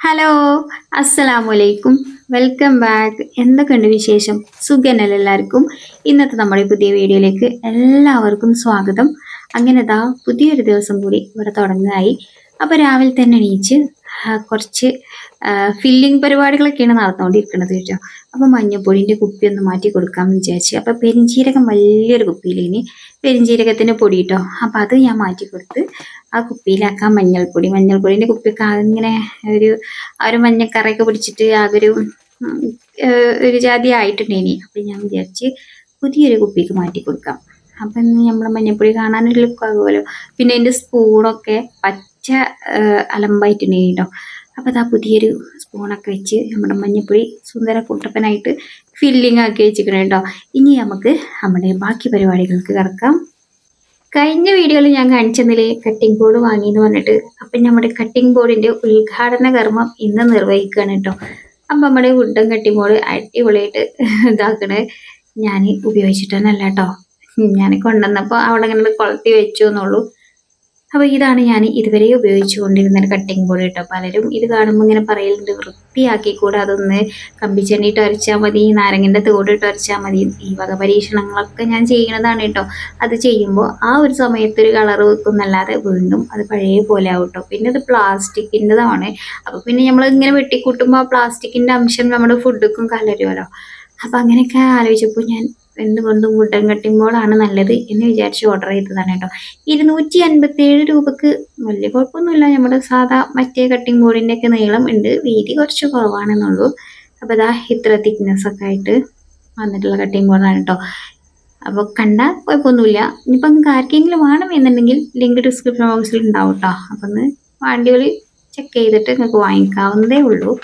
Hello, അസ്സലാമലൈക്കും. Welcome back. എന്തൊക്കെയുണ്ട് വിശേഷം? സുഖനല്ലേ എല്ലാവർക്കും? ഇന്നത്തെ നമ്മുടെ പുതിയ വീഡിയോയിലേക്ക് എല്ലാവർക്കും സ്വാഗതം. അങ്ങനെ ദാ പുതിയൊരു ദിവസം കൂടി ഇവിടെ തുടങ്ങായി. അപ്പോൾ രാവിലെ തന്നെ എണീച്ച് കുറച്ച് ഫില്ലിംഗ് പരിപാടികളൊക്കെയാണ് നടന്നുകൊണ്ടിരിക്കുന്നത് കേട്ടോ. അപ്പോൾ മഞ്ഞപ്പൊടിൻ്റെ കുപ്പി ഒന്ന് മാറ്റി കൊടുക്കാമെന്ന് വിചാരിച്ചു. അപ്പോൾ പെരിഞ്ചീരകം വലിയൊരു കുപ്പിയിലേനി പെരിഞ്ചീരകത്തിൻ്റെ പൊടി കേട്ടോ. അപ്പോൾ അത് ഞാൻ മാറ്റി കൊടുത്ത് ആ കുപ്പിയിലാക്കാം മഞ്ഞൾപ്പൊടിൻ്റെ കുപ്പിയൊക്കെ ഇങ്ങനെ ഒരു ആ ഒരു മഞ്ഞക്കറയൊക്കെ പിടിച്ചിട്ട് ആകെ ഒരു ജാതി ആയിട്ടുണ്ടേനി. അപ്പം ഞാൻ വിചാരിച്ച് പുതിയൊരു കുപ്പിക്ക് മാറ്റി കൊടുക്കാം. അപ്പം നമ്മൾ മഞ്ഞപ്പൊടി കാണാനൊരു ലുക്കാകുമല്ലോ. പിന്നെ അതിൻ്റെ സ്പൂണൊക്കെ പച്ച അലമ്പായിട്ടുണ്ടേനി കേട്ടോ. അപ്പോൾ അതാ പുതിയൊരു സ്പൂണൊക്കെ വെച്ച് നമ്മുടെ മഞ്ഞപ്പൊടി സുന്ദര കുട്ടപ്പനായിട്ട് ഫില്ലിങ് ആക്കി വെച്ചിരിക്കണം കേട്ടോ. ഇനി നമുക്ക് നമ്മുടെ ബാക്കി പരിപാടികൾക്ക് കിടക്കാം. കഴിഞ്ഞ വീഡിയോയിൽ ഞാൻ കാണിച്ചെന്നില്ലേ കട്ടിംഗ് ബോർഡ് വാങ്ങിയെന്ന് പറഞ്ഞിട്ട്. അപ്പം നമ്മുടെ കട്ടിംഗ് ബോർഡിൻ്റെ ഉദ്ഘാടന കർമ്മം ഇന്ന് നിർവഹിക്കുകയാണ് കേട്ടോ. അപ്പം നമ്മുടെ വുഡൻ കട്ടിംഗ് ബോർഡ് അടിപൊളിയായിട്ട് ഇതാക്കണേ ഞാൻ ഉപയോഗിച്ചിട്ടൊന്നല്ല കേട്ടോ. ഞാൻ കൊണ്ടുവന്നപ്പോൾ അവിടെ ഇങ്ങനെ കൊളുത്തി വെച്ചു എന്നുള്ളൂ. അപ്പോൾ ഇതാണ് ഞാൻ ഇതുവരെ ഉപയോഗിച്ചു കൊണ്ടിരുന്ന ഒരു കട്ടിംഗ് ബോർഡ് കേട്ടോ. പലരും ഇത് കാണുമ്പോൾ ഇങ്ങനെ പറയലുണ്ട് വൃത്തിയാക്കിക്കൂടെ, അതൊന്ന് കമ്പിച്ചെണ്ണിട്ട് അരച്ചാൽ മതി, നാരങ്ങൻ്റെ തോടിട്ട് അരച്ചാൽ മതി. ഈ വക പരീക്ഷണങ്ങളൊക്കെ ഞാൻ ചെയ്യുന്നതാണ് കേട്ടോ. അത് ചെയ്യുമ്പോൾ ആ ഒരു സമയത്ത് ഒരു കളർ വെക്കുന്നല്ലാതെ വീണ്ടും അത് പഴയ പോലെ ആവും കേട്ടോ. പിന്നെ അത് പ്ലാസ്റ്റിക്കിൻ്റെതാണ്. അപ്പോൾ പിന്നെ നമ്മൾ ഇങ്ങനെ വെട്ടിക്കൂട്ടുമ്പോൾ ആ പ്ലാസ്റ്റിക്കിൻ്റെ അംശം നമ്മുടെ ഫുഡുക്കും കലരുമല്ലോ. അപ്പോൾ അങ്ങനെയൊക്കെ ആലോചിച്ചപ്പോൾ ഞാൻ എന്തുകൊണ്ടും വുഡൻ കട്ടിംഗ് ബോർഡാണ് നല്ലത് എന്ന് വിചാരിച്ച് ഓർഡർ ചെയ്തതാണ് കേട്ടോ. 257 രൂപക്ക് വലിയ കുഴപ്പമൊന്നുമില്ല. നമ്മുടെ സാധാ മറ്റേ കട്ടിംഗ് ബോർഡിൻ്റെ ഒക്കെ നീളം ഉണ്ട്, വീതി കുറച്ച് കുറവാണെന്നുള്ളൂ. അപ്പോൾ ഇതാ ഇത്ര തിക്നെസ് ഒക്കെ ആയിട്ട് വന്നിട്ടുള്ള കട്ടിംഗ് ബോർഡാണ് കേട്ടോ. അപ്പോൾ കണ്ടാൽ കുഴപ്പമൊന്നുമില്ല. ഇനിയിപ്പോൾ നിങ്ങൾക്ക് ആർക്കെങ്കിലും വേണമെന്നുണ്ടെങ്കിൽ ലിങ്ക് ഡിസ്ക്രിപ്ഷൻ ബോക്സിൽ ഉണ്ടാവും കേട്ടോ. അപ്പോൾ ഒന്ന് വേണ്ടിയവർ ചെക്ക് ചെയ്തിട്ട് നിങ്ങൾക്ക് വാങ്ങിക്കാവുന്നതേ ഉള്ളൂ.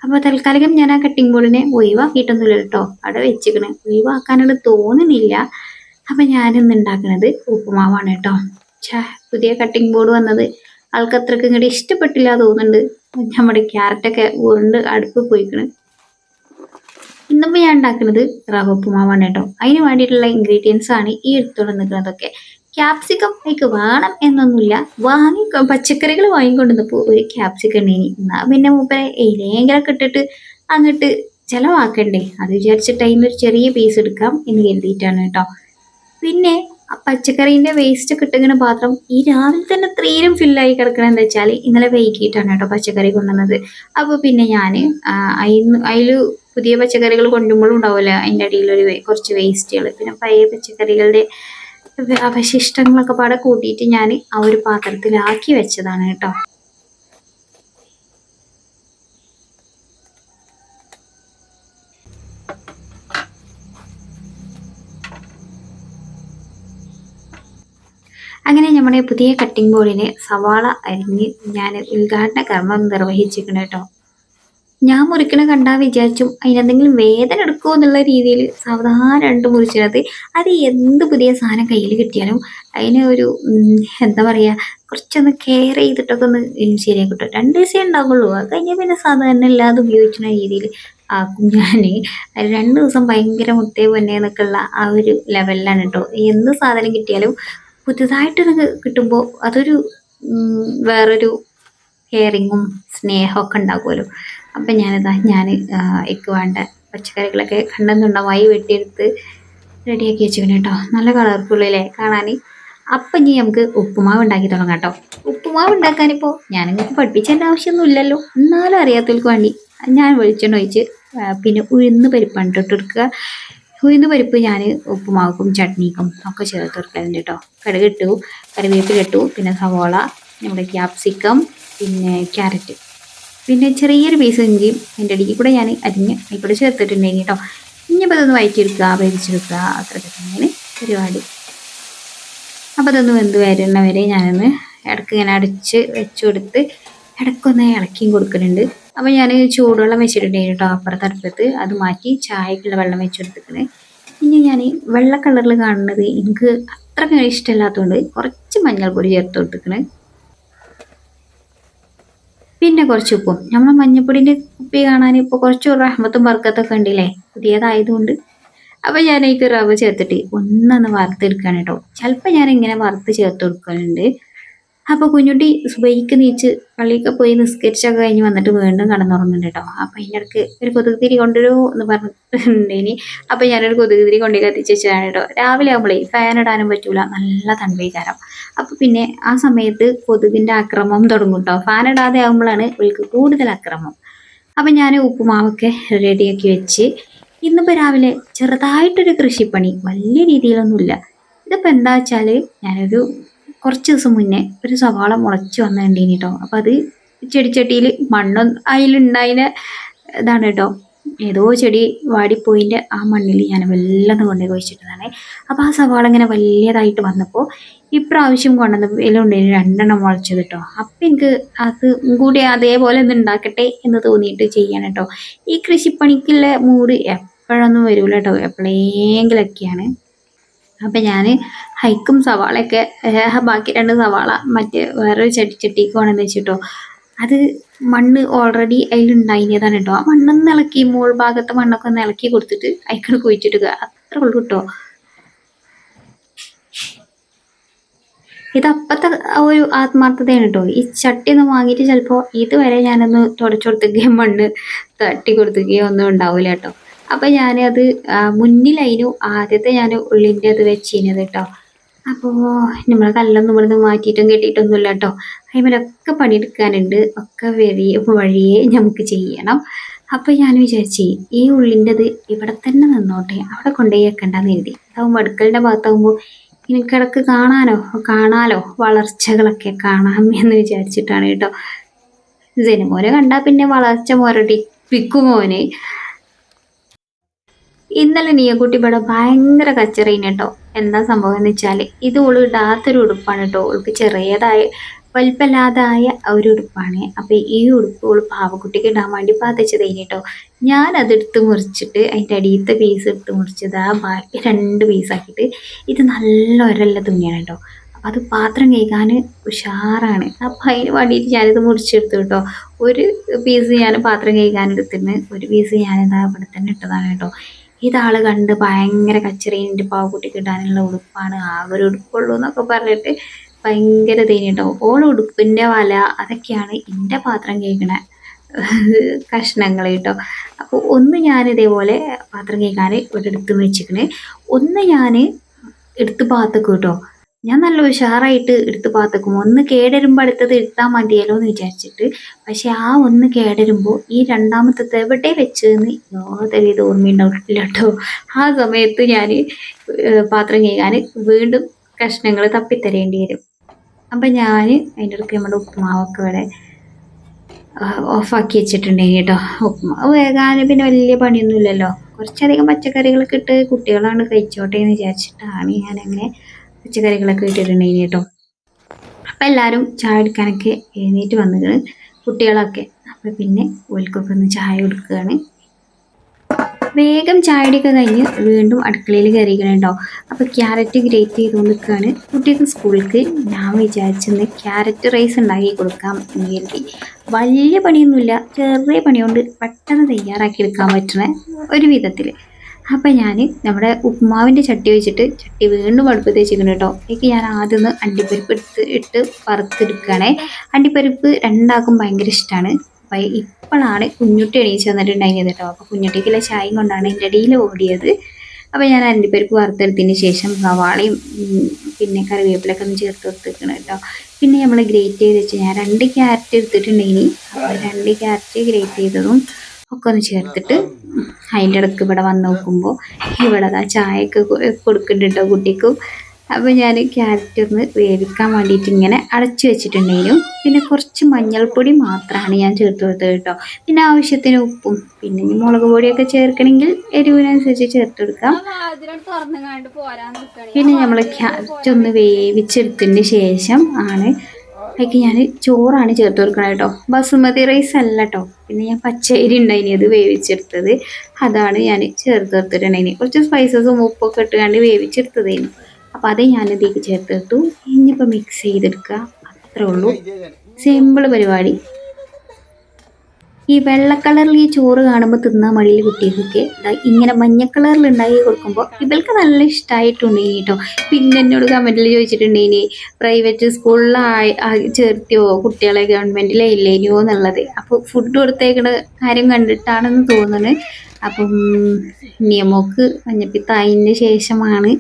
അപ്പോൾ തൽക്കാലം ഞാൻ ആ കട്ടിംഗ് ബോർഡിനെ ഒഴിവാക്കിയിട്ടൊന്നുമില്ല കേട്ടോ, അവിടെ വെച്ചിക്കണ്. ഒഴിവാക്കാനോട് തോന്നുന്നില്ല. അപ്പം ഞാനിന്ന് ഉണ്ടാക്കുന്നത് ഉപ്പുമാവാണ് കേട്ടോ. പുതിയ കട്ടിംഗ് ബോർഡ് വന്നത് ആൾക്ക് അത്രയ്ക്ക് ഇങ്ങോട്ട് ഇഷ്ടപ്പെട്ടില്ല തോന്നുന്നുണ്ട്. നമ്മുടെ ക്യാരറ്റൊക്കെ ഉരുണ്ട് അടുപ്പ് പോയിക്കണ്. ഇന്നിപ്പോൾ ഞാൻ ഉണ്ടാക്കുന്നത് റവ ഉപ്പുമാവാണ് കേട്ടോ. അതിന് വേണ്ടിയിട്ടുള്ള ഇൻഗ്രീഡിയൻസ് ആണ് ഈ എടുത്തോണ്ട് നിൽക്കുന്നതൊക്കെ. ക്യാപ്സിക്കം എനിക്ക് വേണം എന്നൊന്നുമില്ല. പച്ചക്കറികൾ വാങ്ങിക്കൊണ്ടിരുന്നപ്പോൾ ഒരു ക്യാപ്സിക്കം ഉണ്ടേനി. എന്നാൽ പിന്നെ മൂപ്പരെ ഇലയെങ്കിലൊക്കെ ഇട്ടിട്ട് അങ്ങോട്ട് ചിലവാക്കണ്ടേ, അത് വിചാരിച്ചിട്ട് അതിനൊരു ചെറിയ പീസ് എടുക്കാം എന്ന് കരുതിയിട്ടാണ് കേട്ടോ. പിന്നെ ആ പച്ചക്കറീൻ്റെ വേസ്റ്റ് ഒക്കെ ഇട്ടിങ്ങനെ പാത്രം ഈ രാവിലെ തന്നെ ഇത്രയും ഫില്ലായി കിടക്കണം. എന്താ വെച്ചാൽ ഇന്നലെ വൈകിട്ടാണ് കേട്ടോ പച്ചക്കറി കൊണ്ടുവന്നത്. അപ്പോൾ പിന്നെ ഞാൻ അതിൽ പുതിയ പച്ചക്കറികൾ കൊണ്ടുമ്പോഴും ഉണ്ടാവില്ല അതിൻ്റെ അടിയിലൊരു കുറച്ച് വേസ്റ്റുകൾ. പിന്നെ പഴയ പച്ചക്കറികളുടെ അവശിഷ്ടങ്ങളൊക്കെ പാടെ കൂട്ടിയിട്ട് ഞാൻ ആ ഒരു പാത്രത്തിലാക്കി വെച്ചതാണ് കേട്ടോ. അങ്ങനെ നമ്മുടെ പുതിയ കട്ടിംഗ് ബോർഡിന് സവാള അരിഞ്ഞ് ഞാൻ ഉദ്ഘാടന കർമ്മം നിർവഹിച്ചിരിക്കണം കേട്ടോ. ഞാൻ മുറിക്കണ കണ്ടാൽ വിചാരിച്ചും അതിനെന്തെങ്കിലും വേദന എടുക്കുമോ എന്നുള്ള രീതിയിൽ സാവധാനം രണ്ട് മുറിച്ചത്. അത് എന്ത് പുതിയ സാധനം കയ്യിൽ കിട്ടിയാലും അതിന് ഒരു എന്താ പറയുക, കുറച്ചൊന്ന് കെയർ ചെയ്തിട്ടൊക്കെ ഒന്ന് ശരിയാക്കി കിട്ടും. 2 ദിവസമേ ഉണ്ടാവുള്ളൂ. അത് കഴിഞ്ഞാൽ പിന്നെ സാധാരണ അല്ലാതെ ഉപയോഗിക്കുന്ന രീതിയിൽ ആക്കും ഞാൻ. 2 ദിവസം ഭയങ്കര മുത്തേ പൊന്നെ എന്നൊക്കെയുള്ള ആ ഒരു ലെവലിലാണ് കേട്ടോ. എന്ത് സാധനം കിട്ടിയാലും പുതുതായിട്ട് കിട്ടുമ്പോൾ അതൊരു വേറൊരു കെയറിങ്ങും സ്നേഹമൊക്കെ ഉണ്ടാകുമല്ലോ. അപ്പം ഞാൻ എനിക്ക് വേണ്ട പച്ചക്കറികളൊക്കെ കണ്ടെന്നുണ്ടമായി വെട്ടിയെടുത്ത് റെഡിയാക്കി വെച്ചിരിക്കണം കേട്ടോ. നല്ല കളർഫുള്ളില്ലേ കാണാൻ. അപ്പം ഇനി നമുക്ക് ഉപ്പുമാവ് ഉണ്ടാക്കി തുടങ്ങാം കേട്ടോ. ഉപ്പുമാവ് ഉണ്ടാക്കാനിപ്പോൾ ഞാൻ നിങ്ങൾക്ക് പഠിപ്പിച്ചതിൻ്റെ ആവശ്യമൊന്നുമില്ലല്ലോ. എന്നാലും അറിയാത്തവർക്ക് വേണ്ടി ഞാൻ വെളിച്ചെണ്ണ ഒഴിച്ച് പിന്നെ ഉഴുന്ന് പരിപ്പാണ് ഇട്ടെടുക്കുക. ഉഴുന്ന് പരിപ്പ് ഞാൻ ഉപ്പുമാവുക്കും ചട്നിക്കും ഒക്കെ ചേർത്ത് കൊടുക്കലുണ്ട് കേട്ടോ. കടുക് ഇട്ടു, കറിവേപ്പില ഇട്ടു, പിന്നെ സവോള, നമ്മുടെ ക്യാപ്സിക്കം, പിന്നെ ക്യാരറ്റ്, പിന്നെ ചെറിയൊരു പീസ് ഇഞ്ചിയും അതിൻ്റെ അടിയിൽ കൂടെ ഞാൻ അരിഞ്ഞ് അതിൽക്കൂടെ ചേർത്തിട്ടുണ്ടെങ്കിൽ കേട്ടോ. ഇനിയിപ്പോൾ അതൊന്ന് വഴറ്റിയെടുക്കുക, വേവിച്ചെടുക്കുക, അത്രയൊക്കെ തന്നെയാണ് പരിപാടി. അപ്പോൾ അതൊന്ന് വെന്ത് വരുന്ന വരെ ഞാനൊന്ന് ഇടയ്ക്ക് ഇങ്ങനെ അടച്ച് വെച്ച് കൊടുത്ത് ഇടയ്ക്കൊന്ന് ഇളക്കിയും കൊടുക്കുന്നുണ്ട്. അപ്പോൾ ഞാൻ ചൂടുവെള്ളം വെച്ചിട്ടുണ്ടെങ്കിൽ കേട്ടോ അപ്പുറത്ത് അടുപ്പത്ത്. അത് മാറ്റി ചായക്കുള്ള വെള്ളം വെച്ചെടുത്തിക്കണേ. ഇനി ഞാൻ വെള്ള കളറിൽ കാണുന്നത് എനിക്ക് അത്രയ്ക്ക് ഇഷ്ടമില്ലാത്തതുകൊണ്ട് കുറച്ച് മഞ്ഞൾപ്പൊടി ചേർത്ത് കൊടുത്തിക്കണേ. പിന്നെ കുറച്ച് ഉപ്പും. നമ്മൾ മഞ്ഞൾപ്പൊടിൻ്റെ കുപ്പി കാണാൻ ഇപ്പോൾ കുറച്ച് റഹ്മത്തും ബർക്കത്തൊക്കെ ഉണ്ടല്ലേ പുതിയതായതുകൊണ്ട്. അപ്പോൾ ഞാൻ അതിലേക്ക് റവ ചേർത്തിട്ട് ഒന്നൊന്ന് വറുത്തെടുക്കുകയാണ് കേട്ടോ. ചിലപ്പോൾ ഞാൻ ഇങ്ങനെ വറുത്ത് ചേർത്ത് കൊടുക്കലുണ്ട്. അപ്പോൾ കുഞ്ഞുട്ടി സുബഹിക്ക് നീച്ച് പള്ളിയൊക്കെ പോയി നിസ്കരിച്ചൊക്കെ കഴിഞ്ഞ് വന്നിട്ട് വീണ്ടും കിടന്നുറങ്ങുന്നുണ്ട് കേട്ടോ. അപ്പോൾ അതിൻ്റെ ഇടയ്ക്ക് ഒരു കൊതുക് തിരി കൊണ്ടുവരൂ എന്ന് പറഞ്ഞിട്ടുണ്ടേനി. അപ്പോൾ ഞാനൊരു കൊതുക് തിരി കൊണ്ട് കത്തിച്ച് വെച്ചതാണ് കേട്ടോ. രാവിലെ ആകുമ്പോഴേ ഫാൻ ഇടാനും പറ്റൂല, നല്ല തണുപ്പേക്കാരം. അപ്പോൾ പിന്നെ ആ സമയത്ത് കൊതുകിൻ്റെ ആക്രമം തുടങ്ങും കേട്ടോ. ഫാൻ ഇടാതെ ആകുമ്പോഴാണ് ഇവൾക്ക് കൂടുതൽ ആക്രമം. അപ്പം ഞാൻ ഉപ്പുമാവൊക്കെ റെഡിയാക്കി വെച്ച് ഇന്നിപ്പോൾ രാവിലെ ചെറുതായിട്ടൊരു കൃഷിപ്പണി, വലിയ രീതിയിലൊന്നുമില്ല. ഇതിപ്പോൾ എന്താ വെച്ചാൽ ഞാനൊരു കുറച്ച് ദിവസം മുന്നേ ഒരു സവാള മുളച്ച് വന്നിട്ടുണ്ടേനി കേട്ടോ. അപ്പം അത് ചെടിച്ചട്ടിയിൽ മണ്ണ് അതിലുണ്ടായതിന് ഇതാണ് കേട്ടോ. ഏതോ ചെടി വാടിപ്പോയിൻ്റെ ആ മണ്ണിൽ ഞാൻ വല്ലതും കൊണ്ടുപോയി കുഴിച്ചിട്ടതാണ്. അപ്പോൾ ആ സവാള ഇങ്ങനെ വലിയതായിട്ട് വന്നപ്പോൾ ഇപ്രാവശ്യം കൊണ്ടുവന്നപ്പോൾ ഇതിലുണ്ടായിരുന്നു 2 മുളച്ചത് കേട്ടോ. അപ്പം എനിക്ക് അത് കൂടി അതേപോലെ ഒന്ന് ഉണ്ടാക്കട്ടെ എന്ന് തോന്നിയിട്ട് ചെയ്യാൻ കേട്ടോ. ഈ കൃഷിപ്പണിക്കുള്ള മൂഡ് എപ്പോഴൊന്നും വരില്ല കേട്ടോ, എപ്പോഴെങ്കിലൊക്കെയാണ്. അപ്പം ഞാൻ ഹൈക്കും സവാളയൊക്കെ ബാക്കി 2 സവാള മറ്റേ വേറൊരു ചെടിച്ചട്ടിക്ക് കൊണ്ടുവന്ന് വെച്ചിട്ടോ. അത് മണ്ണ് ഓൾറെഡി അതിലുണ്ടായിരുന്നതാണ് കേട്ടോ. ആ മണ്ണൊന്ന് ഇളക്കി, മോൾ ഭാഗത്തെ മണ്ണൊക്കെ ഒന്ന് ഇളക്കി കൊടുത്തിട്ട് അതിക്കണ് കുഴിച്ചിടുക, അത്ര ഉള്ളൂ കേട്ടോ. ഇത് അപ്പത്തെ ഒരു ആത്മാർത്ഥതയാണ് കേട്ടോ. ഈ ചട്ടി ഒന്ന് വാങ്ങിയിട്ട് ചിലപ്പോൾ ഇതുവരെ ഞാനൊന്ന് തുടച്ചു കൊടുത്തുകയോ മണ്ണ് തട്ടി കൊടുത്തുകയോ ഒന്നും ഉണ്ടാവില്ല കേട്ടോ. അപ്പം ഞാനത് മുന്നിലായിരുന്നു ആദ്യത്തെ ഞാൻ ഉള്ളിൻ്റെ അത് വെച്ചിരുന്നത് കേട്ടോ. അപ്പോൾ നമ്മളെ കല്ലൊന്നും ഇവിടുന്ന് മാറ്റിയിട്ടും കെട്ടിയിട്ടൊന്നുമില്ല കേട്ടോ. അതിന്മേലൊക്കെ പണിയെടുക്കാനുണ്ട്, ഒക്കെ വഴിയേ നമുക്ക് ചെയ്യണം. അപ്പം ഞാൻ വിചാരിച്ചേ ഈ ഉള്ളിൻ്റെത് ഇവിടെ തന്നെ നിന്നോട്ടെ, അവിടെ കൊണ്ടുപോയി വെക്കണ്ടെന്ന് എഴുതി. അതാവുമ്പോൾ അടുക്കളൻ്റെ ഭാഗത്താകുമ്പോൾ എനിക്കിടക്ക് കാണാലോ വളർച്ചകളൊക്കെ കാണാം എന്ന് വിചാരിച്ചിട്ടാണ് കേട്ടോ. ജനുമോനെ കണ്ടാൽ പിന്നെ വളർച്ച മുരടിപ്പിക്കും മോനെ. ഇന്നലെ നീയക്കുട്ടി ഇവിടെ ഭയങ്കര കച്ചറയിന് കേട്ടോ. എന്താ സംഭവം എന്ന് വെച്ചാൽ ഇത് ഓള് ഇടാത്തൊരു ഉടുപ്പാണ് കേട്ടോ. ഓൾക്ക് ചെറിയതായ വലിപ്പമില്ലാതായ ഒരു ഉടുപ്പാണ്. അപ്പം ഈ ഉടുപ്പ് ഓള് പാവക്കുട്ടിക്ക് ഇടാൻ വേണ്ടി പാത്തിച്ചതേനി കേട്ടോ. ഞാനതെടുത്ത് മുറിച്ചിട്ട് അതിൻ്റെ അടിയത്തെ പീസ് എടുത്ത് മുറിച്ചത് ആ ബാക്കി 2 പീസാക്കിയിട്ട് ഇത് നല്ല ഒരല്ല തുണിയാണ് കേട്ടോ. അപ്പം അത് പാത്രം കഴുകാൻ ഉഷാറാണ്. അപ്പം അതിന് വേണ്ടിയിട്ട് ഞാനിത് മുറിച്ചെടുത്തു കേട്ടോ. ഒരു പീസ് ഞാൻ പാത്രം കഴുകാൻ എടുത്തിരുന്നു, ഒരു പീസ് ഞാനിതാ ഇവിടെ തന്നെ ഇട്ടതാണ് കേട്ടോ. ഇതാൾ കണ്ട് ഭയങ്കര കച്ചറയും, എൻ്റെ പാവക്കുട്ടിക്ക് ഇടാനുള്ള ഉടുപ്പാണ്, ആകെ ഒരു ഉടുപ്പുള്ളൂ എന്നൊക്കെ പറഞ്ഞിട്ട് ഭയങ്കര കേട്ടോ. ഓൾ ഉടുപ്പിൻ്റെ വല അതൊക്കെയാണ് എൻ്റെ പാത്രം കേൾക്കണ കഷ്ണങ്ങൾ കേട്ടോ. അപ്പോൾ ഒന്ന് ഞാൻ ഇതേപോലെ പാത്രം കേൾക്കാൻ ഇവിടെ എടുത്ത് വെച്ചിക്കണ്, ഒന്ന് ഞാൻ എടുത്ത് പാത്തക്കും കേട്ടോ. ഞാൻ നല്ല ഉഷാറായിട്ട് എടുത്ത് പാത്തക്കും. ഒന്ന് കേടരുമ്പോൾ അടുത്തത് എടുത്താൽ മതിയല്ലോ എന്ന് വിചാരിച്ചിട്ട്. പക്ഷെ ആ ഒന്ന് കേടരുമ്പോൾ ഈ രണ്ടാമത്തത് എവിടെ വെച്ചതെന്ന് യാതൊരു ഓർമ്മയുണ്ടാവില്ല കേട്ടോ. ആ സമയത്ത് ഞാൻ പാത്രം കഴുകാൻ വീണ്ടും കഷ്ണങ്ങൾ തപ്പിത്തരേണ്ടി വരും. അപ്പം ഞാൻ അതിൻ്റെ ഇടയ്ക്ക് നമ്മുടെ ഉപ്പുമാവൊക്കെ ഇവിടെ ഓഫാക്കി വെച്ചിട്ടുണ്ടെങ്കിൽ കേട്ടോ. ഉപ്പുമാവ് വേകാൻ പിന്നെ വലിയ പണിയൊന്നുമില്ലല്ലോ. കുറച്ചധികം പച്ചക്കറികളൊക്കെ ഇട്ട് കുട്ടികളാണ് കഴിച്ചോട്ടെ എന്ന് വിചാരിച്ചിട്ടാണ് ഞാനങ്ങനെ പച്ചക്കറികളൊക്കെ ഇട്ടിട്ടുണ്ടെങ്കിൽ കേട്ടോ. അപ്പം എല്ലാവരും ചായ എടുക്കാനൊക്കെ എഴുന്നേറ്റ് വന്നിട്ട് കുട്ടികളൊക്കെ. അപ്പം പിന്നെ ഓൽക്കൊക്കെ ഒന്ന് ചായ കൊടുക്കുകയാണ്. വേഗം ചായടിയൊക്കെ കഴിഞ്ഞ് വീണ്ടും അടുക്കളയിൽ കയറിയിരിക്കണം കേട്ടോ. അപ്പോൾ ക്യാരറ്റ് ഗ്രേറ്റ് ചെയ്തുകൊണ്ട് നിൽക്കുകയാണ്. കുട്ടികൾക്ക് സ്കൂളിലേക്ക് ഞാൻ വിചാരിച്ചെന്ന് ക്യാരറ്റ് റൈസ് ഉണ്ടാക്കി കൊടുക്കാം എന്ന് കരുതി. വലിയ പണിയൊന്നുമില്ല, ചെറിയ പണി കൊണ്ട് പെട്ടെന്ന് തയ്യാറാക്കി എടുക്കാൻ പറ്റുന്ന ഒരു വിധത്തിൽ. അപ്പം ഞാൻ നമ്മുടെ ഉപ്പുമാവിൻ്റെ ചട്ടി വെച്ചിട്ട് ചട്ടി വീണ്ടും അടുപ്പത്ത് വെച്ചിരിക്കണം കേട്ടോ. എനിക്ക് ഞാൻ ആദ്യം ഒന്ന് അണ്ടിപ്പരിപ്പ് ഇട്ട് വറുത്തെടുക്കുകയാണേ. അണ്ടിപ്പരിപ്പ് രണ്ടാക്കും ഭയങ്കര ഇഷ്ടമാണ്. അപ്പം ഇപ്പോഴാണ് കുഞ്ഞുട്ടി എണീച്ച് വന്നിട്ടുണ്ടായിരുന്നത് കേട്ടോ. അപ്പോൾ കുഞ്ഞുട്ടിക്കുള്ള ചായയും കൊണ്ടാണ് എൻ്റെ ഇടയിൽ ഓടിയത്. അപ്പോൾ ഞാൻ അണ്ടിപ്പരിപ്പ് വറുത്തെടുത്തതിന് ശേഷം സവാളയും പിന്നെ കറിവേപ്പിലൊക്കെ ഒന്ന് ചേർത്ത് കൊടുത്തിരിക്കണം കേട്ടോ. പിന്നെ നമ്മൾ ഗ്രേറ്റ് ചെയ്ത് വെച്ച് ഞാൻ 2 ക്യാരറ്റ് എടുത്തിട്ടുണ്ടെങ്കിൽ അപ്പോൾ 2 ക്യാരറ്റ് ഗ്രേറ്റ് ചെയ്തതും ഒക്കെ ഒന്ന് ചേർത്തിട്ട് അതിൻ്റെ ഇടയ്ക്ക് ഇവിടെ വന്ന് നോക്കുമ്പോൾ ഇവിടെ ചായയൊക്കെ കൊടുക്കുന്നുണ്ട് കേട്ടോ കുട്ടിക്കും. അപ്പോൾ ഞാൻ ക്യാരറ്റ് ഒന്ന് വേവിക്കാൻ വേണ്ടിയിട്ട് ഇങ്ങനെ അടച്ചു വെച്ചിട്ടുണ്ടെങ്കിലും പിന്നെ കുറച്ച് മഞ്ഞൾപ്പൊടി മാത്രമാണ് ഞാൻ ചേർത്ത് കൊടുത്തത് കേട്ടോ. പിന്നെ ആവശ്യത്തിന് ഉപ്പും പിന്നെ മുളക് പൊടിയൊക്കെ ചേർക്കണമെങ്കിൽ എരിവിനനുസരിച്ച് ചേർത്ത് കൊടുക്കാം. പിന്നെ നമ്മൾ ക്യാരറ്റ് ഒന്ന് വേവിച്ചെടുത്തതിന് ശേഷം ആണ് അതിലേക്ക് ഞാൻ ചോറാണ് ചേർത്ത് കൊടുക്കണം കേട്ടോ. ബസുമതി റൈസ് അല്ല കേട്ടോ. പിന്നെ ഞാൻ പച്ചരി ഉണ്ടായിനി അത് വേവിച്ചെടുത്തത്, അതാണ് ഞാൻ ചേർത്ത് കൊടുത്തിട്ടുണ്ടായിനി. കുറച്ച് സ്പൈസസും ഉപ്പൊക്കെ ഇട്ടുകൊണ്ട് വേവിച്ചെടുത്തതായിരുന്നു. അപ്പോൾ അത് ഞാനിതേക്ക് ചേർത്തെടുത്തു. ഇനിയിപ്പോൾ മിക്സ് ചെയ്തെടുക്കുക, അത്രേ ഉള്ളൂ, സിമ്പിൾ പരിപാടി. ഈ വെള്ള കളറിൽ ഈ ചോറ് കാണുമ്പോൾ തിന്നാൻ മടിയിൽ കുട്ടികൾക്ക് ഇങ്ങനെ മഞ്ഞ കളറിൽ ഉണ്ടാക്കി കൊടുക്കുമ്പോൾ ഇവൾക്ക് നല്ല ഇഷ്ടമായിട്ടുണ്ടേനി കേട്ടോ. പിന്നെ എന്നോട് കമൻറ്റിൽ ചോദിച്ചിട്ടുണ്ടേനി പ്രൈവറ്റ് സ്കൂളിൽ ചേർത്തിയോ കുട്ടികളെ ഗവൺമെൻറ്റിലെ ഇല്ലേനിയോ എന്നുള്ളത്. അപ്പോൾ ഫുഡ് കൊടുത്തേക്കുന്ന കാര്യം കണ്ടിട്ടാണെന്ന് തോന്നുന്നത്. അപ്പം നിയമോക്ക് മഞ്ഞപ്പിത്തായതിന് ശേഷമാണ്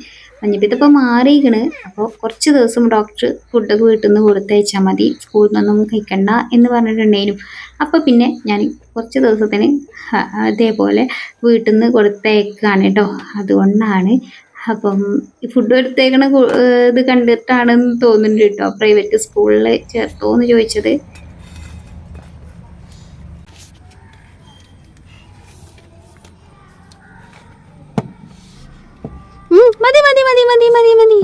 മഞ്ഞപ്പിത്തം ഇപ്പോൾ മാറിയിരിക്കണ്. അപ്പോൾ കുറച്ച് ദിവസം ഡോക്ടർ ഫുഡൊക്കെ വീട്ടിൽ നിന്ന് കൊടുത്തയച്ചാൽ മതി, സ്കൂളിൽ നിന്നൊന്നും കഴിക്കണ്ട എന്ന് പറഞ്ഞിട്ടുണ്ടായിരുന്നു. അപ്പോൾ പിന്നെ ഞാൻ കുറച്ച് ദിവസത്തിന് അതേപോലെ വീട്ടിൽ നിന്ന് കൊടുത്തയക്കാണ് കേട്ടോ. അതുകൊണ്ടാണ് അപ്പം ഈ ഫുഡ് എടുത്തേക്കണ ഇത് കണ്ടിട്ടാണെന്ന് തോന്നുന്നുണ്ട് കേട്ടോ പ്രൈവറ്റ് സ്കൂളിൽ ചേർത്തോ എന്ന് ചോദിച്ചത്. മതി മതി മതി മതി മതി മതി.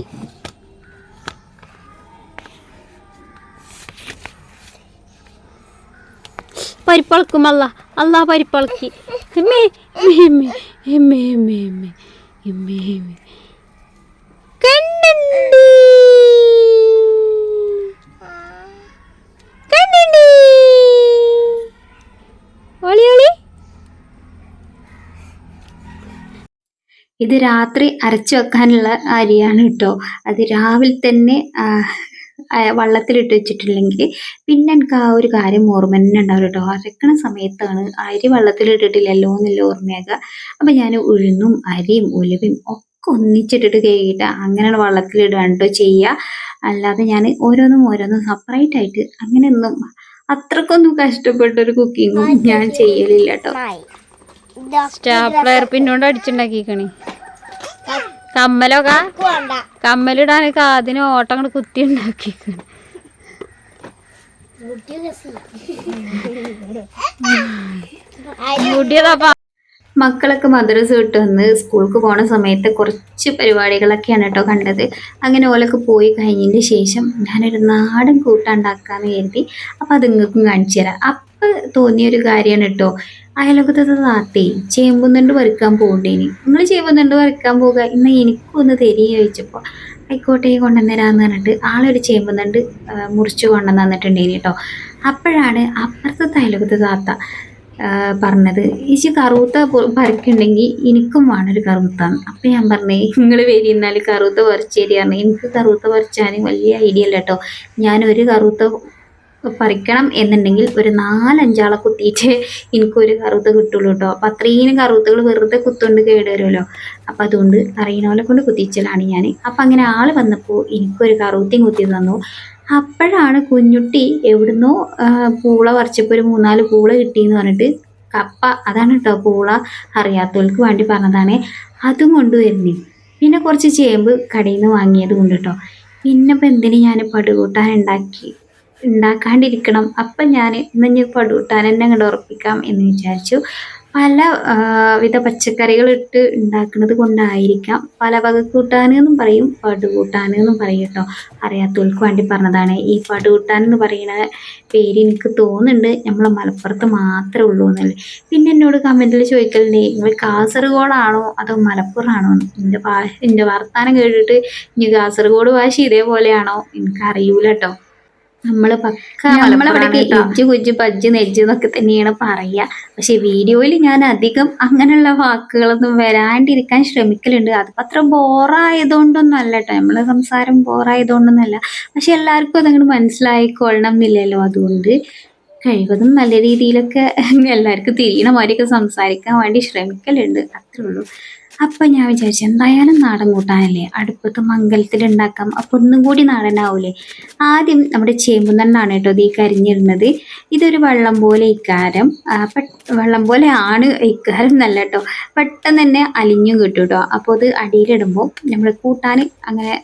പരിപ്പളക്കും അല്ലാ പരിപ്പളക്കി കണ്ണുണ്ട് കണ്ണുണ്ട് ഒളി ഒളി. ഇത് രാത്രി അരച്ചു വെക്കാനുള്ള അരിയാണ് കേട്ടോ. അത് രാവിലെ തന്നെ വള്ളത്തിലിട്ട് വെച്ചിട്ടില്ലെങ്കിൽ പിന്നെ എനിക്ക് ആ ഒരു കാര്യം ഓർമ്മ തന്നെ ഉണ്ടാവും കേട്ടോ. അരക്കണ സമയത്താണ് അരി വെള്ളത്തിലിട്ടിട്ടില്ലല്ലോ എന്നുള്ള ഓർമ്മയാകുക. അപ്പം ഞാൻ ഉഴുന്നും അരിയും ഉലുവയും ഒക്കെ ഒന്നിച്ചിട്ടിട്ട് കഴുകിയിട്ട് അങ്ങനെയാണ് വെള്ളത്തിലിടുകയാണ് കേട്ടോ ചെയ്യുക. അല്ലാതെ ഞാൻ ഓരോന്നും സെപ്പറേറ്റ് ആയിട്ട് അങ്ങനെയൊന്നും അത്രക്കൊന്നും കഷ്ടപ്പെട്ടൊരു കുക്കിങ്ങും ഞാൻ ചെയ്യലില്ല കേട്ടോ. സ്റ്റാപ്ലർ പിന്നോണ്ട് അടിച്ചുണ്ടാക്കിക്കണി. കമ്മലിടാൻ കാതിന് ഓട്ടം അങ്ങോട്ട് കുത്തി ഉണ്ടാക്കിക്കണി. മക്കളൊക്കെ മദ്രസ വിട്ട് വന്ന് സ്കൂൾക്ക് പോണ സമയത്ത് കുറച്ച് പരിപാടികളൊക്കെയാണ് കേട്ടോ കണ്ടത്. അങ്ങനെ ഓലൊക്കെ പോയി കഴിഞ്ഞതിന് ശേഷം ഞാനൊരു നാടൻ കൂട്ടുണ്ടാക്കാന്ന് കരുതി. അപ്പം അത് നിങ്ങൾക്കും കാണിച്ചു തരാം. അപ്പം തോന്നിയൊരു കാര്യമാണ് കേട്ടോ. അയലോകത്തെ താത്തേ ചേമ്പുന്നണ്ട് പറിക്കാൻ പോകണ്ടേനി, നിങ്ങൾ ചേമ്പുന്നണ്ട് പറിക്കാൻ പോകുക ഇന്ന് എനിക്കൊന്ന് തരിക ചോദിച്ചപ്പോൾ ആയിക്കോട്ടെ കൊണ്ടുവന്നരാന്ന് പറഞ്ഞിട്ട് ആളൊരു ചേമ്പുന്നണ്ട് മുറിച്ച് കൊണ്ടുവന്ന് തന്നിട്ടുണ്ടേനി കേട്ടോ. അപ്പോഴാണ് അപ്പുറത്തെ അയലോകത്തെ താത്ത പറഞ്ഞത്, ഈച്ചി കറുത്ത പറിക്കുന്നുണ്ടെങ്കിൽ എനിക്കും വേണൊരു കറുത്താന്ന്. അപ്പം ഞാൻ പറഞ്ഞേ നിങ്ങൾ വരിന്നാൽ കറുത്ത പറിച്ച് തരികയാണ്. എനിക്ക് കറുത്ത പറിച്ചാൽ വലിയ ഐഡിയ അല്ല കേട്ടോ. ഞാനൊരു കറുത്ത പറിക്കണം എന്നുണ്ടെങ്കിൽ ഒരു 4-5 ആളെ കുത്തിയിട്ട് എനിക്കൊരു കറുത്ത കിട്ടുള്ളൂ കേട്ടോ. അപ്പം അത്രയും കറുത്തകൾ വെറുതെ കുത്തുകൊണ്ട് കേട് വരുമല്ലോ. അപ്പം അതുകൊണ്ട് അറിയണോലെ കൊണ്ട് കുത്തിച്ചലാണ് ഞാൻ. അപ്പം അങ്ങനെ ആൾ വന്നപ്പോൾ എനിക്കൊരു കറുത്തയും കുത്തി തന്നു. അപ്പോഴാണ് കുഞ്ഞുട്ടി എവിടുന്നോ പൂള പറിച്ചപ്പോൾ ഒരു 3-4 പൂള കിട്ടിയെന്ന് പറഞ്ഞിട്ട് കപ്പ, അതാണ് കേട്ടോ പൂള, അറിയാത്തവർക്ക് വേണ്ടി പറഞ്ഞതാണ്, അതും കൊണ്ടുവരുന്നേ. പിന്നെ കുറച്ച് ചേമ്പ് കടയിൽ നിന്ന് വാങ്ങിയത് കൊണ്ട് കേട്ടോ. പിന്നെ ഇപ്പം എന്തിനു ഞാൻ പടുകൂട്ടാൻ ഉണ്ടാക്കാണ്ടിരിക്കണം. അപ്പം ഞാൻ ഇന്ന് പടുകൂട്ടാൻ തന്നെ അങ്ങോട്ട് ഉറപ്പിക്കാം എന്ന് വിചാരിച്ചു. പല വിധ പച്ചക്കറികളിട്ട് ഉണ്ടാക്കുന്നത് കൊണ്ടായിരിക്കാം പല വക കൂട്ടാനെന്നും പറയും പടുകൂട്ടാനെന്നും പറയും കേട്ടോ. അറിയാത്തവർക്ക് വേണ്ടി പറഞ്ഞതാണ്. ഈ പടുകൂട്ടാൻ എന്ന് പറയുന്ന പേര് എനിക്ക് തോന്നുന്നുണ്ട് നമ്മളെ മലപ്പുറത്ത് മാത്രമേ ഉള്ളൂ എന്നല്ലേ. പിന്നെ എന്നോട് കമൻറ്റിൽ ചോദിക്കലുണ്ട് നിങ്ങൾ കാസർഗോഡാണോ അതോ മലപ്പുറമാണോ എന്ന്. എൻ്റെ വർത്താനം കേട്ടിട്ട് ഇനി കാസർഗോഡ് ഭാഷ ഇതേപോലെയാണോ എനിക്കറിയൂല കേട്ടോ. നമ്മളവിടെ ഇജ്ജ് കുജ്ജ് പജ്ജ് നെജ്ജ് എന്നൊക്കെ തന്നെയാണ് പറയുക. പക്ഷെ വീഡിയോയിൽ ഞാൻ അധികം അങ്ങനെയുള്ള വാക്കുകളൊന്നും വരാണ്ടിരിക്കാൻ ശ്രമിക്കലുണ്ട്. അതിപ്പോൾ അത്ര ബോറായതുകൊണ്ടൊന്നും അല്ല കേട്ടോ, നമ്മളെ സംസാരം ബോറായതുകൊണ്ടൊന്നുമല്ല. പക്ഷെ എല്ലാവർക്കും അതങ്ങോട്ട് മനസ്സിലായിക്കൊള്ളണം എന്നില്ലല്ലോ. അതുകൊണ്ട് കഴിവതും നല്ല രീതിയിലൊക്കെ എല്ലാവർക്കും തിരിയണ മാതിരിയൊക്കെ സംസാരിക്കാൻ വേണ്ടി ശ്രമിക്കലുണ്ട്, അത്രേ ഉള്ളൂ. അപ്പം ഞാൻ വിചാരിച്ചു എന്തായാലും നാടൻ കൂട്ടാനല്ലേ, അടുപ്പത്ത് മംഗലത്തിൽ ഉണ്ടാക്കാം, അപ്പോൾ ഒന്നും കൂടി നാടനാവൂലേ. ആദ്യം നമ്മുടെ ചേമ്പുന്നണ്ടാണ് കേട്ടോ ഈ കരിഞ്ഞിടുന്നത്. ഇതൊരു വെള്ളം പോലെ ഇക്കാരം വെള്ളം പോലെ ആണ് ഇക്കാരം എന്നല്ല കേട്ടോ, പെട്ടെന്ന് തന്നെ അലിഞ്ഞും കിട്ടും കേട്ടോ. അപ്പോൾ അത് അടിയിലിടുമ്പോൾ നമ്മൾ കൂട്ടാൻ അങ്ങനെ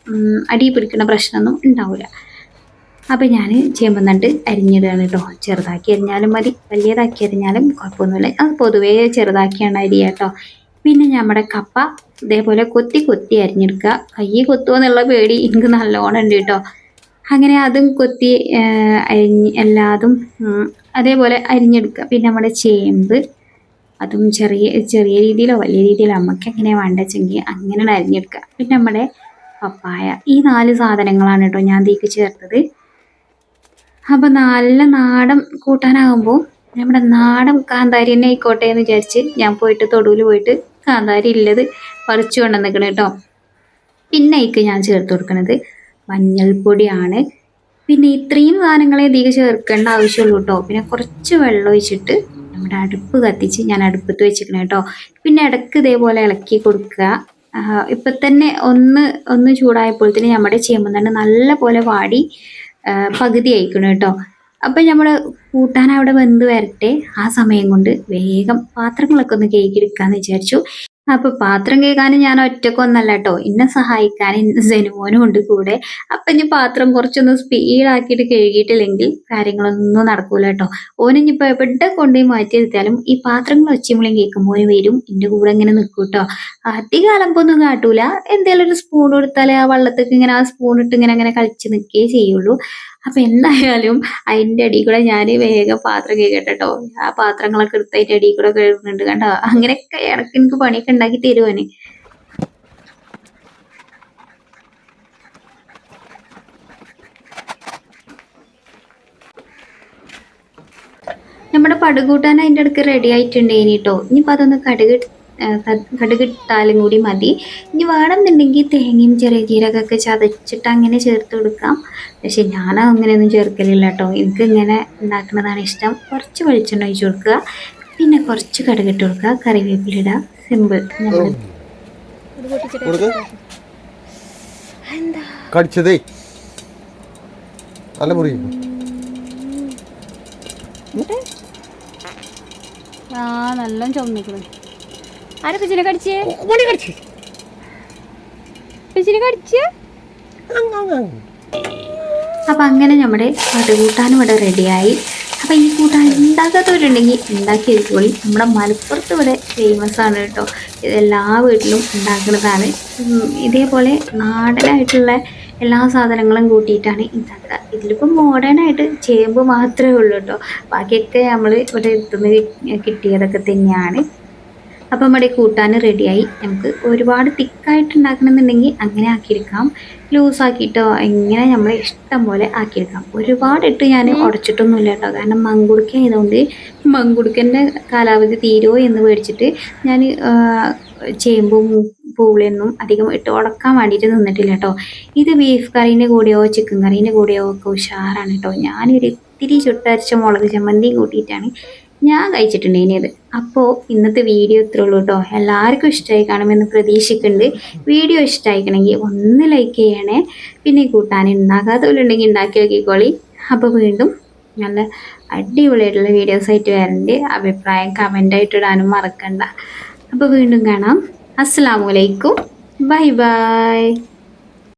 അടി പിടിക്കുന്ന പ്രശ്നമൊന്നും ഉണ്ടാവില്ല. അപ്പം ഞാൻ ചേമ്പുന്നണ്ട് അരിഞ്ഞിടുകയാണ് കേട്ടോ. ചെറുതാക്കി അരിഞ്ഞാലും മതി, വലിയതാക്കി അരിഞ്ഞാലും കുഴപ്പമൊന്നുമില്ല. അത് പൊതുവേ ചെറുതാക്കിയാണ് അരിയുക കേട്ടോ. പിന്നെ നമ്മുടെ കപ്പ ഇതേപോലെ കൊത്തി അരിഞ്ഞെടുക്കുക. കൈ കൊത്തുമോ എന്നുള്ള പേടി എനിക്ക് നല്ലോണം ഉണ്ട് കേട്ടോ. അങ്ങനെ അതും കൊത്തി എല്ലാതും അതേപോലെ അരിഞ്ഞെടുക്കുക. പിന്നെ നമ്മുടെ ചേമ്പ് അതും ചെറിയ രീതിയിലോ വലിയ രീതിയിലോ നമുക്ക് എങ്ങനെയാണ് വേണ്ടതെങ്കിൽ അങ്ങനെയാണ് അരിഞ്ഞെടുക്കുക. പിന്നെ നമ്മുടെ പപ്പായ, ഈ 4 സാധനങ്ങളാണ് കേട്ടോ ഞാൻ ഇതിലേക്ക് ചേർത്തത്. അപ്പം നല്ല നാടൻ കൂട്ടാനാകുമ്പോൾ നമ്മുടെ നാടൻ കാന്താരി തന്നെ ആയിക്കോട്ടെ എന്ന് വിചാരിച്ച് ഞാൻ പോയിട്ട് തൊടുവിൽ പോയിട്ട് കാന്താരി ഉള്ളത് പറിച്ചു കൊണ്ടുവന്നിക്കണം കേട്ടോ. പിന്നെ അതിക്ക് ഞാൻ ചേർത്ത് കൊടുക്കുന്നത് മഞ്ഞൾപ്പൊടിയാണ്. പിന്നെ ഇത്രയും സാധനങ്ങളെ അധികം ചേർക്കേണ്ട ആവശ്യമുള്ളൂ കേട്ടോ. പിന്നെ കുറച്ച് വെള്ളം ഒഴിച്ചിട്ട് നമ്മുടെ അടുപ്പ് കത്തിച്ച് ഞാൻ അടുപ്പത്ത് വെച്ചിരിക്കണം കേട്ടോ. പിന്നെ ഇടയ്ക്ക് ഇതേപോലെ ഇളക്കി കൊടുക്കുക. ഇപ്പം തന്നെ ഒന്ന് ചൂടായപ്പോഴത്തേന് നമ്മുടെ ചേമ്പ് തന്നെ നല്ല പോലെ വാടി പകുതി അയക്കണം കേട്ടോ. അപ്പം നമ്മൾ കൂട്ടാൻ അവിടെ വെന്ത് വരട്ടെ. ആ സമയം കൊണ്ട് വേഗം പാത്രങ്ങളൊക്കെ ഒന്ന് കഴുകിയെടുക്കാന്ന് വിചാരിച്ചു. അപ്പൊ പാത്രം കഴുകാനും ഞാൻ ഒറ്റക്കൊന്നല്ല കേട്ടോ, എന്നെ സഹായിക്കാൻ ഇന്ന് സെനുമോനും ഉണ്ട് കൂടെ. അപ്പൊ ഇനി പാത്രം കുറച്ചൊന്ന് സ്പീഡാക്കിയിട്ട് കഴുകിയിട്ടില്ലെങ്കിൽ കാര്യങ്ങളൊന്നും നടക്കൂല കേട്ടോ. ഓനിഞ്ഞിപ്പോ എവിടെ കൊണ്ടുപോയി മാറ്റിയെടുത്താലും ഈ പാത്രങ്ങൾ ഒച്ചമുളിയും കേൾക്കുമ്പോൾ ഓന് വരും, എന്റെ കൂടെ ഇങ്ങനെ നിൽക്കും കേട്ടോ. അധികം അലമ്പൊന്നും കാട്ടൂല. എന്തേലും ഒരു സ്പൂൺ കൊടുത്താലേ ആ വെള്ളത്തേക്ക് ഇങ്ങനെ ആ സ്പൂൺ ഇട്ട് ഇങ്ങനെ അങ്ങനെ കളിച്ച് നിൽക്കുകയേ ചെയ്യുള്ളൂ. അപ്പൊ എന്തായാലും അതിന്റെ അടിയിൽ കൂടെ ഞാൻ വേഗം പാത്രം കഴുകട്ടെ കേട്ടോ. ആ പാത്രങ്ങളൊക്കെ എടുത്ത് അതിന്റെ അടിയിൽ കൂടെ കഴുകുന്നുണ്ട് കണ്ടോ. അങ്ങനെയൊക്കെ ഇടയ്ക്ക് എനിക്ക് പണിയൊക്കെ ഉണ്ടാക്കി തരുവാന്. നമ്മുടെ പടുകൂട്ടാൻ അതിൻ്റെ അടുക്ക് റെഡി ആയിട്ടുണ്ട് കേട്ടോ. ഇനിയിപ്പോൾ അതൊന്ന് കടുകിട്ടാലും കൂടി മതി. ഇനി വേണമെന്നുണ്ടെങ്കിൽ തേങ്ങയും ചെറിയ ജീരകമൊക്കെ ചതച്ചിട്ട് അങ്ങനെ ചേർത്ത് കൊടുക്കാം. പക്ഷെ ഞാൻ അങ്ങനെയൊന്നും ചേർക്കലില്ല കേട്ടോ. എനിക്ക് ഇങ്ങനെ ഉണ്ടാക്കുന്നതാണ് ഇഷ്ടം. കുറച്ച് വെളിച്ചെണ്ണ ഒഴിച്ച് കൊടുക്കുക, പിന്നെ കുറച്ച് കടുകിട്ട് കൊടുക്കുക, കറിവേപ്പില ഇടുക. സിമ്പിൾ. നമ്മൾ കടിച്ചതേ നല്ല മുറി ആ നല്ല ചുമന്നിക്കണ്. ആരെ പിച്ചിനെ കടിച്ചേ? പിച്ചിനെ കടിച്ചേ? അപ്പം അങ്ങനെ നമ്മുടെ പടുകൂട്ടാനും ഇവിടെ റെഡിയായി. അപ്പം ഈ കൂട്ടാൻ ഉണ്ടാക്കാത്തവരുണ്ടെങ്കിൽ ഉണ്ടാക്കിയിരിക്കോളി. നമ്മുടെ മലപ്പുറത്ത് ഇവിടെ ഫേമസ് ആണ് കേട്ടോ. ഇതെല്ലാ വീട്ടിലും ഉണ്ടാക്കുന്നതാണ്. ഇതേപോലെ നാടനായിട്ടുള്ള എല്ലാ സാധനങ്ങളും കൂട്ടിയിട്ടാണ് ഉണ്ടാക്കുക. ഇതിലിപ്പോൾ മോഡേണായിട്ട് ചേമ്പ് മാത്രമേ ഉള്ളൂ കേട്ടോ. ബാക്കിയൊക്കെ നമ്മൾ ഇവിടെ എടുത്തുനിന്ന് കിട്ടിയതൊക്കെ തന്നെയാണ്. അപ്പം നമ്മുടെ കൂട്ടാൻ റെഡിയായി. നമുക്ക് ഒരുപാട് തിക്കായിട്ട് ഉണ്ടാക്കണമെന്നുണ്ടെങ്കിൽ അങ്ങനെ ആക്കിയെടുക്കാം, ലൂസാക്കിയിട്ടോ എങ്ങനെ നമ്മളെ ഇഷ്ടം പോലെ ആക്കിയെടുക്കാം. ഒരുപാടിട്ട് ഞാൻ ഉടച്ചിട്ടൊന്നുമില്ല കേട്ടോ. കാരണം മങ്കുടുക്ക ആയതുകൊണ്ട് മങ്കുടുക്കൻ്റെ കാലാവധി തീരുമോ എന്ന് പേടിച്ചിട്ട് ഞാൻ ചേമ്പും പൂളിയൊന്നും അധികം ഇട്ട് ഉടക്കാൻ വേണ്ടിയിട്ട് നിന്നിട്ടില്ല കേട്ടോ. ഇത് ബീഫ് കറീൻ്റെ കൂടെയോ ചിക്കൻ കറീൻ്റെ കൂടെയോ ഒക്കെ ഉഷാറാണ് കേട്ടോ. ഞാനൊരു ഇത്തിരി ചുട്ടരച്ച മുളക് ചമ്മന്തിയും കൂട്ടിയിട്ടാണ് ഞാൻ കഴിച്ചിട്ടുണ്ടേനിയത്. അപ്പോൾ ഇന്നത്തെ വീഡിയോ ഇത്രേ ഉള്ളൂ കേട്ടോ. എല്ലാവർക്കും ഇഷ്ടമായി കാണുമെന്ന് പ്രതീക്ഷിക്കുന്നുണ്ട്. വീഡിയോ ഇഷ്ടമായിക്കണമെങ്കിൽ ഒന്ന് ലൈക്ക് ചെയ്യണേ. പിന്നെ കൂട്ടാൻ ഉണ്ടാക്കാത്തവരുണ്ടെങ്കിൽ ഉണ്ടാക്കി നോക്കിക്കോളി. അപ്പോൾ വീണ്ടും നല്ല അടിപൊളിയായിട്ടുള്ള വീഡിയോസായിട്ട് വരണ്ട്. അഭിപ്രായം കമൻ്റായിട്ട് ഇടാനും മറക്കണ്ട. അപ്പോൾ വീണ്ടും കാണാം. അസ്സലാമു അലൈക്കും. Bye bye.